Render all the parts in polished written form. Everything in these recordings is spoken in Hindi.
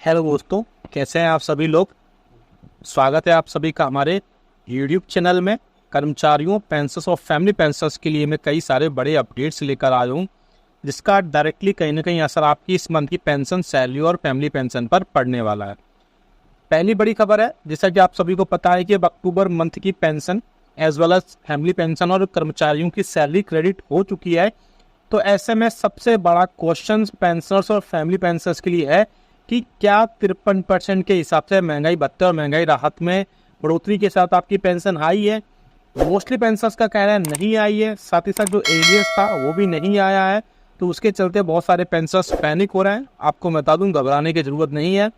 हेलो दोस्तों, कैसे हैं आप सभी लोग। स्वागत है आप सभी का हमारे यूट्यूब चैनल में। कर्मचारियों, पेंशनर्स और फैमिली पेंशनर्स के लिए मैं कई सारे बड़े अपडेट्स लेकर आया हूँ, जिसका डायरेक्टली कहीं ना कहीं असर आपकी इस मंथ की पेंशन, सैलरी और फैमिली पेंशन पर पड़ने वाला है। पहली बड़ी खबर है, जैसा कि आप सभी को पता है कि अब अक्टूबर मंथ की pension as well as family pension और कर्मचारियों की सैलरी क्रेडिट हो चुकी है। तो ऐसे में सबसे बड़ा क्वेश्चन पेंशनर्स और फैमिली पेंशनर्स के लिए है कि क्या 53% के हिसाब से महंगाई भत्ते और महंगाई राहत में बढ़ोतरी के साथ आपकी पेंशन आई है। मोस्टली पेंशनर्स का कहना है नहीं आई है, साथ ही साथ जो एरियर्स था वो भी नहीं आया है। तो उसके चलते बहुत सारे पेंशनर्स पैनिक हो रहे हैं। आपको बता दूं, घबराने की जरूरत नहीं है।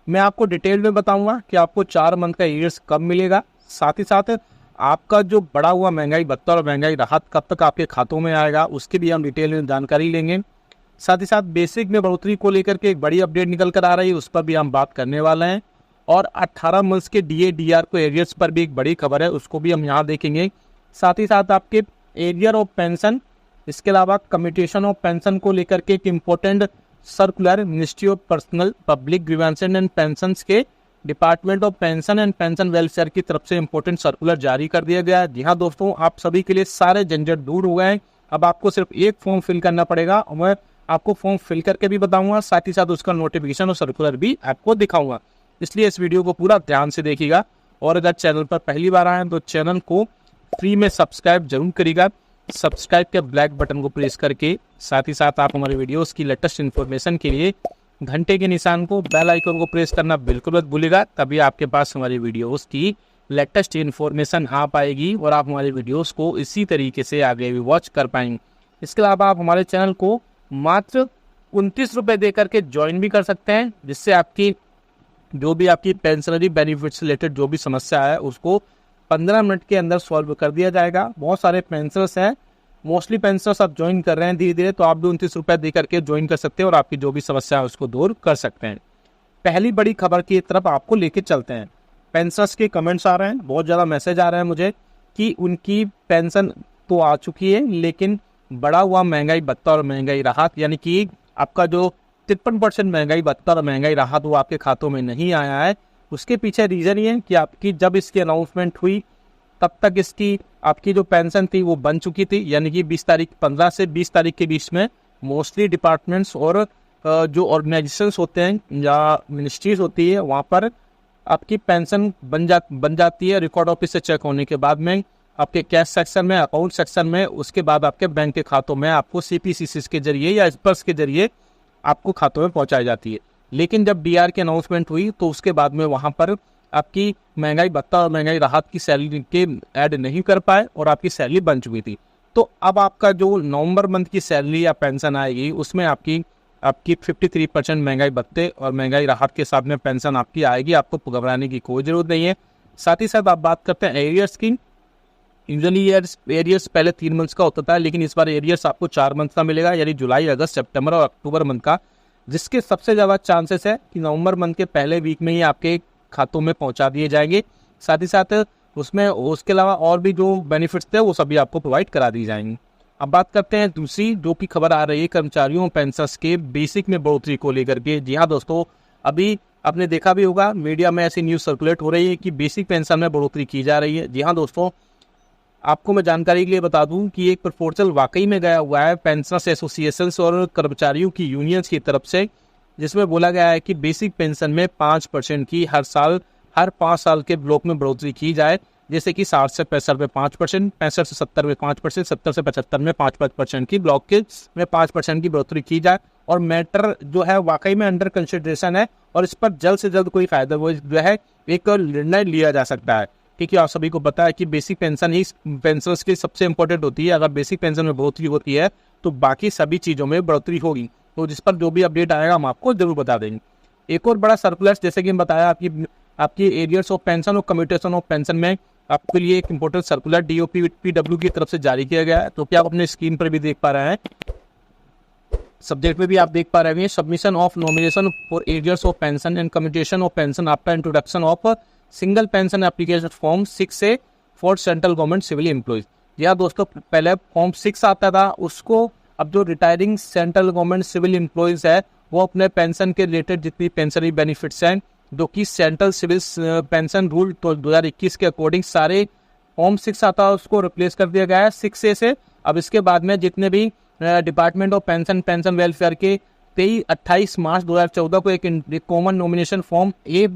मैं आपको डिटेल में बताऊंगा कि आपको 4 मंथ का एरियर्स कब मिलेगा, साथ ही साथ आपका जो बढ़ा हुआ महंगाई भत्ता और महंगाई राहत कब तक आपके खातों में आएगा, उसकी भी हम डिटेल में जानकारी लेंगे। साथ ही साथ बेसिक में बढ़ोतरी को लेकर के एक बड़ी अपडेट निकल कर आ रही है, उस पर भी हम बात करने वाले हैं। और 18 मंथ्स के DA/DR को एरियर्स पर भी एक बड़ी खबर है, उसको भी हम यहाँ देखेंगे। साथ ही साथ आपके एरियर ऑफ पेंशन, इसके अलावा कम्यूटेशन ऑफ पेंशन को लेकर के एक important circular ministry of personnel public grievances and pensions के department of pension and pension welfare की तरफ से इम्पोर्टेंट सर्कुलर जारी कर दिया गया है। जी हाँ दोस्तों, आप सभी के लिए सारे झंझट दूर हो गए हैं। अब आपको सिर्फ एक फॉर्म फिल करना पड़ेगा और मैं आपको फॉर्म फिल करके भी बताऊंगा, साथ ही साथ उसका नोटिफिकेशन और सर्कुलर भी आपको दिखाऊंगा। इसलिए इस वीडियो को पूरा ध्यान से देखिएगा। और अगर चैनल पर पहली बार आए तो चैनल को फ्री में सब्सक्राइब जरूर करिएगा। सब्सक्राइब के ब्लैक बटन को प्रेस करके, साथ ही साथ आप हमारे वीडियोस की लेटेस्ट इन्फॉर्मेशन के लिए घंटे के निशान को, बेल आइकन को प्रेस करना बिल्कुल मत भूलिएगा। तभी आपके पास हमारी वीडियोस की लेटेस्ट इन्फॉर्मेशन आ पाएगी और आप हमारे वीडियोस को इसी तरीके से आगे भी वॉच कर पाएंगे। इसके अलावा आप हमारे चैनल को मात्र 29 रुपये दे करके ज्वाइन भी कर सकते हैं, जिससे आपकी जो भी आपकी पेंशनरी बेनिफिट से रिलेटेड जो भी समस्या है उसको 15 मिनट के अंदर सॉल्व कर दिया जाएगा। बहुत सारे पेंशनर्स हैं, मोस्टली पेंशनर्स आप ज्वाइन कर रहे हैं धीरे धीरे, तो आप भी 29 रुपये दे करके ज्वाइन कर सकते हैं और आपकी जो भी समस्या है उसको दूर कर सकते हैं। पहली बड़ी खबर की तरफ आपको लेके चलते हैं। पेंशनर्स के कमेंट्स आ रहे हैं, बहुत ज़्यादा मैसेज आ रहे हैं मुझे कि उनकी पेंशन तो आ चुकी है, लेकिन बढ़ा हुआ महंगाई भत्ता और महंगाई राहत, यानी कि आपका जो 53% महंगाई भत्ता और महंगाई राहत वो आपके खातों में नहीं आया है। उसके पीछे रीज़न ये है कि आपकी जब इसकी अनाउंसमेंट हुई तब तक इसकी आपकी जो पेंशन थी वो बन चुकी थी, यानी कि 15 से 20 तारीख के बीच में मोस्टली डिपार्टमेंट्स और जो ऑर्गेनाइजेशंस होते हैं या मिनिस्ट्रीज होती है वहाँ पर आपकी पेंशन बन जाती है रिकॉर्ड ऑफिस से चेक होने के बाद में, आपके कैश सेक्शन में, अकाउंट सेक्शन में, उसके बाद आपके बैंक के खातों में आपको CPCCs के जरिए या स्पर्श के जरिए आपको खातों में पहुंचाई जाती है। लेकिन जब DR की अनाउंसमेंट हुई तो उसके बाद में वहां पर आपकी महंगाई भत्ता और महंगाई राहत की सैलरी के ऐड नहीं कर पाए और आपकी सैलरी बन चुकी थी। तो अब आपका जो नवंबर मंथ की सैलरी या पेंशन आएगी उसमें आपकी 53% महंगाई भत्ते और महंगाई राहत के साथ में पेंशन आपकी आएगी। आपको घबराने की कोई जरूरत नहीं है। साथ ही साथ आप बात करते हैं एरियर्स की। यूजुअली एरियर्स पहले 3 मंथ्स का होता था, लेकिन इस बार एरियर्स आपको 4 मंथ का मिलेगा, यानी जुलाई, अगस्त, सितंबर और अक्टूबर मंथ का, जिसके सबसे ज़्यादा चांसेस है कि नवंबर मंथ के पहले वीक में ही आपके खातों में पहुंचा दिए जाएंगे। साथ ही साथ उसमें उसके अलावा और भी जो बेनिफिट्स थे वो सभी आपको प्रोवाइड करा दी जाएंगे। अब बात करते हैं दूसरी जो कि खबर आ रही है कर्मचारियों पेंशनर्स के बेसिक में बढ़ोतरी को लेकर के। जी हाँ दोस्तों, अभी आपने देखा भी होगा मीडिया में ऐसी न्यूज़ सर्कुलेट हो रही है कि बेसिक पेंशन में बढ़ोतरी की जा रही है। जी हाँ दोस्तों, आपको मैं जानकारी के लिए बता दूं कि एक प्रपोजल वाकई में गया हुआ है पेंशनर्स एसोसिएशंस और कर्मचारियों की यूनियंस की तरफ से, जिसमें बोला गया है कि बेसिक पेंशन में 5% की हर 5 साल के ब्लॉक में बढ़ोतरी की जाए। जैसे कि 60 से 65 में 5%, 65 से 70 में 5%, 70 से 75 में 5% की ब्लॉक के में 5% की बढ़ोतरी की जाए। और मैटर जो है वाकई में अंडर कंसिडरेशन है और इस पर जल्द से जल्द कोई फायदा वो जो है एक निर्णय लिया जा सकता है, क्योंकि आप सभी को पता है कि बेसिक पेंशन ही पेंशनर्स की सबसे इंपॉर्टेंट होती है। अगर बेसिक पेंशन में बढ़ोतरी होती है तो बाकी सभी चीज़ों में बढ़ोतरी होगी। तो जिस पर जो भी अपडेट आएगा हम आपको जरूर बता देंगे। एक और बड़ा सर्कुलर, जैसे कि हम बताया, आपकी एरियर्स ऑफ पेंशन और कम्यूटेशन ऑफ पेंशन में आपके लिए एक इंपॉर्टेंट सर्कुलर DOPW की तरफ से जारी किया गया है। तो क्या आप अपने स्क्रीन पर भी देख पा रहे हैं, सब्जेक्ट में भी आप देख पा रहे हैं, submission of nomination for arrears of pension and commutation of pension after introduction of single pension application form 6 से for central government civil employees. जी हाँ दोस्तों, पहले फॉर्म 6 आता था, उसको अब जो retiring central government civil employees है वो अपने पेंशन के रिलेटेड जितनी पेंशनरी बेनिफिट्स हैं, जो कि सेंट्रल सिविल पेंशन रूल तो 2021 के अकॉर्डिंग सारे फॉर्म 6 आता है उसको रिप्लेस कर दिया गया है 6A से। अब इसके बाद में जितने भी डिपार्टमेंट ऑफ पेंशन वेलफेयर के 28 मार्च 2014 को एक कॉमन नॉमिनेशन फॉर्म ए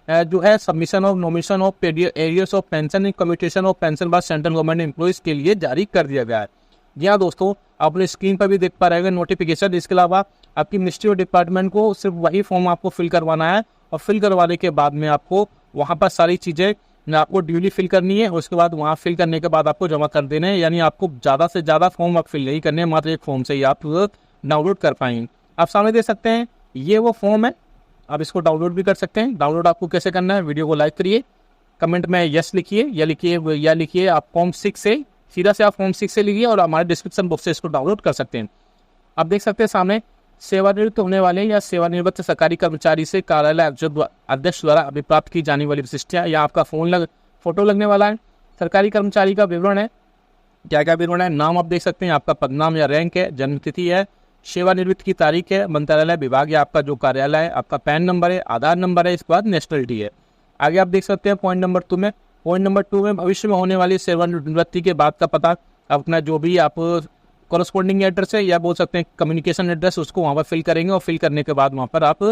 जो है submission of nomination of arrears of pension in commutation of pension by central government employees के लिए जारी कर दिया गया है। जी हाँ दोस्तों, आप अपने स्क्रीन पर भी देख पा रहे हैं नोटिफिकेशन। इसके अलावा आपकी मिनिस्ट्री ऑफ डिपार्टमेंट को सिर्फ वही फॉर्म आपको फिल करवाना है और फिल करवाने के बाद में आपको वहाँ पर सारी चीज़ें आपको ड्यूली फिल करनी है। उसके बाद वहाँ फिल करने के बाद आपको जमा कर देना है, यानी आपको ज़्यादा से ज़्यादा फॉर्म आप फिल नहीं करने हैं, मात्र एक फॉर्म से ही आप डाउनलोड कर पाएंगे। आप सामने देख सकते हैं ये वो फॉर्म है, आप इसको डाउनलोड भी कर सकते हैं। डाउनलोड आपको कैसे करना है, वीडियो को लाइक करिए, कमेंट में यस लिखिए या लिखिए आप फॉर्म 6 से, सीधा से आप फॉर्म 6 से लिखिए और हमारे डिस्क्रिप्शन बॉक्स से इसको डाउनलोड कर सकते हैं। आप देख सकते हैं सामने सेवानिवृत्त होने वाले या सेवानिवृत्त सरकारी कर्मचारी से कार्यालय अध्यक्ष द्वारा अभिप्राप्त की जाने वाली विशिष्टता, या आपका फोटो लगने वाला है। सरकारी कर्मचारी का विवरण है, क्या क्या विवरण है, नाम आप देख सकते हैं, आपका पदनाम या रैंक है, जन्मतिथि है, सेवानिवृत्त की तारीख है, मंत्रालय विभाग या आपका जो कार्यालय है, आपका पैन नंबर है, आधार नंबर है, इसके बाद नेशनलिटी है। आगे आप देख सकते हैं पॉइंट नंबर 2 में भविष्य में होने वाली सेवानिवृत्ति के बाद का पता, अपना जो भी आप कॉरेस्पॉन्डिंग एड्रेस है या बोल सकते हैं कम्युनिकेशन एड्रेस, उसको वहाँ पर फिल करेंगे और फिल करने के बाद वहाँ पर आप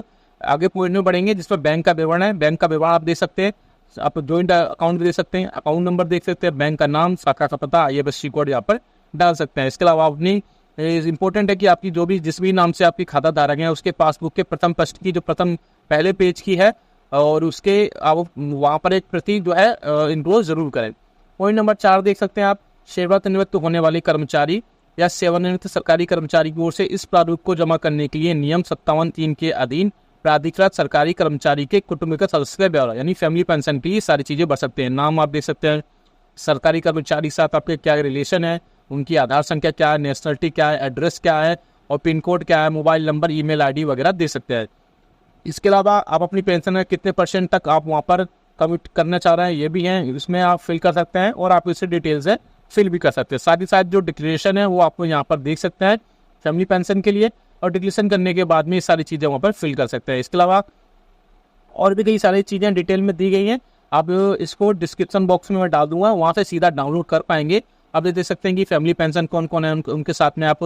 आगे पॉइंट में बढ़ेंगे जिसमें बैंक का विवरण है। बैंक का विवरण आप दे सकते हैं, आप जॉइंट अकाउंट भी दे सकते हैं, अकाउंट नंबर देख सकते हैं, बैंक का नाम, शाखा का पता, IFSC कोड यहाँ पर डाल सकते हैं। इसके अलावा अपनी इंपॉर्टेंट है कि आपकी जो भी जिस भी नाम से आपकी खाता धारक है उसके पासबुक के प्रथम पृष्ठ की जो प्रथम पहले पेज की है और उसके आप वहाँ पर एक प्रति जो है इनरोल जरूर करें। पॉइंट नंबर 4 देख सकते हैं आप, सेवानिवृत्त होने वाले कर्मचारी या सेवानिवृत्त सरकारी कर्मचारी की ओर से इस प्रारूप को जमा करने के लिए नियम 57(3) के अधीन प्राधिकृत सरकारी कर्मचारी के कुटुंबिक सदस्य का ब्यौरा यानी फैमिली पेंशन की सारी चीजें भर सकते हैं। नाम आप देख सकते हैं, सरकारी कर्मचारी के साथ आपके क्या रिलेशन है, उनकी आधार संख्या क्या है, नेशनलिटी क्या है, एड्रेस क्या है और पिन कोड क्या है, मोबाइल नंबर, ईमेल आईडी वगैरह दे सकते हैं। इसके अलावा आप अपनी पेंशन में कितने % तक आप वहाँ पर कमिट करना चाह रहे हैं ये भी हैं, इसमें आप फिल कर सकते हैं और आप इससे डिटेल्स है फिल भी कर सकते हैं। साथ ही साथ जो डिक्लेरेशन है वो आपको यहाँ पर देख सकते हैं फैमिली पेंशन के लिए, और डिक्लेरेशन करने के बाद में ये सारी चीज़ें वहाँ पर फिल कर सकते हैं। इसके अलावा और भी कई सारी चीज़ें डिटेल में दी गई हैं, आप इसको डिस्क्रिप्शन बॉक्स में मैं डाल दूंगा, वहाँ से सीधा डाउनलोड कर पाएंगे। आप देख सकते हैं कि फैमिली पेंशन कौन कौन है, उनके साथ में आप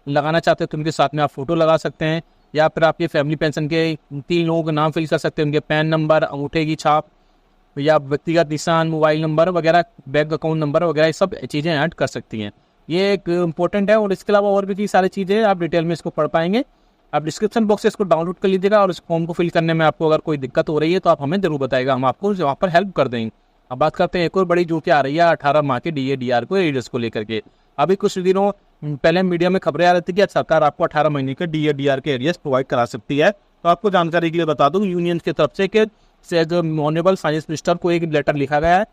लगाना चाहते हैं तो उनके साथ में आप फोटो लगा सकते हैं, या फिर आपके फैमिली पेंशन के 3 लोगों के नाम फिल कर सकते हैं, उनके पैन नंबर, अंगूठे की छाप या व्यक्तिगत निशान, मोबाइल नंबर वगैरह, बैंक अकाउंट नंबर वगैरह, ये सब चीज़ें ऐड कर सकती हैं। ये एक इंपॉर्टेंट है और इसके अलावा और भी कई सारी चीज़ें आप डिटेल में इसको पढ़ पाएंगे। आप डिस्क्रिप्शन बॉक्स से इसको डाउनलोड कर लीजिएगा और इस फॉर्म को फिल करने में आपको अगर कोई दिक्कत हो रही है तो आप हमें जरूर बताएगा, हम आपको वहाँ पर हेल्प कर देंगे। अब बात करते हैं एक और बड़ी जो कि आ रही है 18 माह के DA/DR को एरियर्स को लेकर के। अभी कुछ दिनों पहले मीडिया में खबरें आ रही थी कि सरकार आपको 18 महीने के DA/DR के एरियर्स प्रोवाइड करा सकती है। तो आपको जानकारी के लिए बता दूं, यूनियन की तरफ से कि ऑनरेबल फाइनेंस मिनिस्टर को एक लेटर लिखा गया है।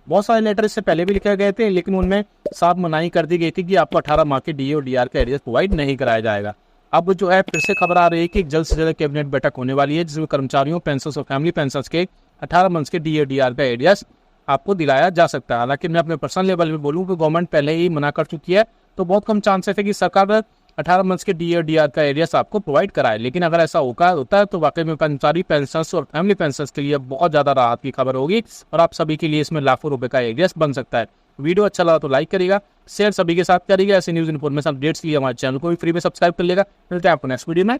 बहुत सारे लेटर इससे पहले भी लिखे गए थे लेकिन उनमें साफ मनाही कर दी गई थी कि आपको 18 माह के DA और DR का एरियर्स प्रोवाइड नहीं कराया जाएगा। अब जो है फिर से खबर आ रही है कि जल्द से जल्द कैबिनेट बैठक होने वाली है जिसमें कर्मचारियों, पेंशन और फैमिली पेंशन के 18 मंथ्स के DA/DR का एरियर्स आपको दिलाया जा सकता है। हालांकि मैं अपने पर्सनल लेवल में बोलूँ कि गवर्नमेंट पहले ही मना कर चुकी है, तो बहुत कम चांसेस है कि सरकार 18 मंथ्स के DA/DR का एरियर्स आपको प्रोवाइड कराए। लेकिन अगर ऐसा होता है तो वाकई में कर्मचारी पेंशन और फैमिली पेंशन के लिए बहुत ज़्यादा राहत की खबर होगी और आप सभी के लिए इसमें लाखों रुपए का एरियर्स बन सकता है। वीडियो अच्छा लगा तो लाइक करिएगा, शेयर सभी के साथ करिएगा। ऐसे न्यूज़ इन्फॉर्मेशन अपडेट्स के लिए हमारे चैनल को भी फ्री में सब्सक्राइब कर लेगा। मिलते हैं आपको नेक्स्ट वीडियो में।